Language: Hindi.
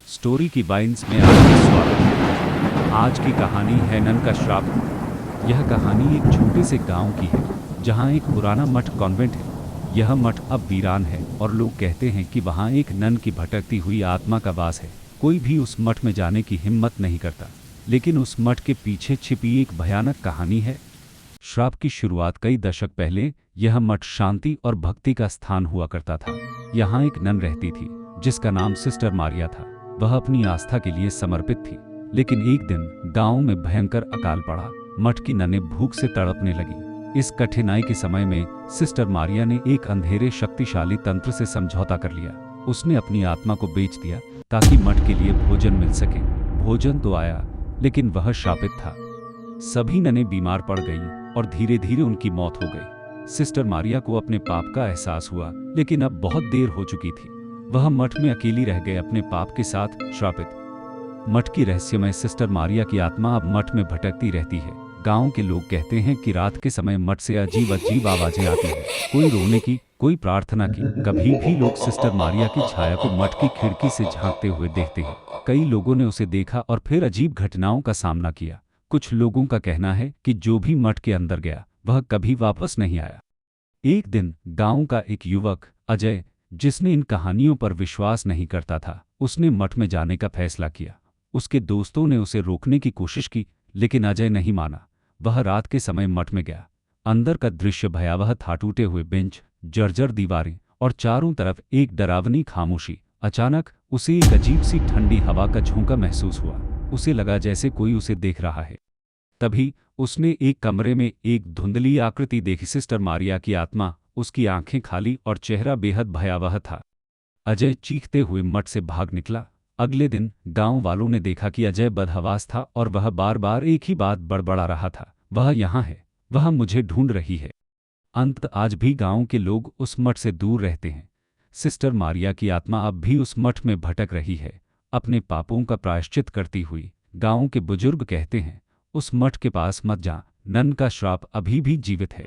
स्टोरी की वाइन्स में आपका स्वागत है। आज की कहानी है नन का श्राप। यह कहानी एक छोटे से गांव की है जहां एक पुराना मठ कॉन्वेंट है। यह मठ अब वीरान है और लोग कहते हैं कि वहां एक नन की भटकती हुई आत्मा का वास है। कोई भी उस मठ में जाने की हिम्मत नहीं करता, लेकिन उस मठ के पीछे छिपी एक भयानक कहानी है। श्राप की शुरुआत कई दशक पहले यह मठ शांति और भक्ति का स्थान हुआ करता था। यहाँ एक नन रहती थी जिसका नाम सिस्टर मारिया था। वह अपनी आस्था के लिए समर्पित थी, लेकिन एक दिन गांव में भयंकर अकाल पड़ा। मठ की ननें भूख से तड़पने लगी। इस कठिनाई के समय में सिस्टर मारिया ने एक अंधेरे शक्तिशाली तंत्र से समझौता कर लिया। उसने अपनी आत्मा को बेच दिया ताकि मठ के लिए भोजन मिल सके। भोजन तो आया, लेकिन वह शापित था। सभी ननें बीमार पड़ गईं और धीरे धीरे उनकी मौत हो गई। सिस्टर मारिया को अपने पाप का एहसास हुआ, लेकिन अब बहुत देर हो चुकी थी। वह मठ में अकेली रह गए, अपने पाप के साथ श्रापित। मठ की रहस्यमय सिस्टर मारिया की आत्मा अब मठ में भटकती रहती है। गांव के लोग कहते हैं कि रात के समय मठ से अजीब अजीब आवाजें आती हैं, कोई रोने की, कोई प्रार्थना की। कभी भी लोग सिस्टर मारिया की छाया को मठ की खिड़की से झांकते हुए देखते हैं। कई लोगों ने उसे देखा और फिर अजीब घटनाओं का सामना किया। कुछ लोगों का कहना है कि जो भी मठ के अंदर गया वह कभी वापस नहीं आया। एक दिन गांव का एक युवक अजय, जिसने इन कहानियों पर विश्वास नहीं करता था, उसने मठ में जाने का फैसला किया। उसके दोस्तों ने उसे रोकने की कोशिश की, लेकिन अजय नहीं माना। वह रात के समय मठ में गया। अंदर का दृश्य भयावह था। टूटे हुए बेंच, जर्जर दीवारें और चारों तरफ एक डरावनी खामोशी। अचानक उसे एक अजीब सी ठंडी हवा का झोंका महसूस हुआ। उसे लगा जैसे कोई उसे देख रहा है। तभी उसने एक कमरे में एक धुंधली आकृति देखी। सिस्टर मारिया की आत्मा, उसकी आंखें खाली और चेहरा बेहद भयावह था। अजय चीखते हुए मठ से भाग निकला। अगले दिन गांव वालों ने देखा कि अजय बदहवास था और वह बार बार एक ही बात बड़बड़ा रहा था, वह यहाँ है, वह मुझे ढूंढ रही है। अंत आज भी गांव के लोग उस मठ से दूर रहते हैं। सिस्टर मारिया की आत्मा अब भी उस मठ में भटक रही है, अपने पापों का प्रायश्चित करती हुई। गांव के बुजुर्ग कहते हैं, उस मठ के पास मत जा, नन का श्राप अभी भी जीवित है।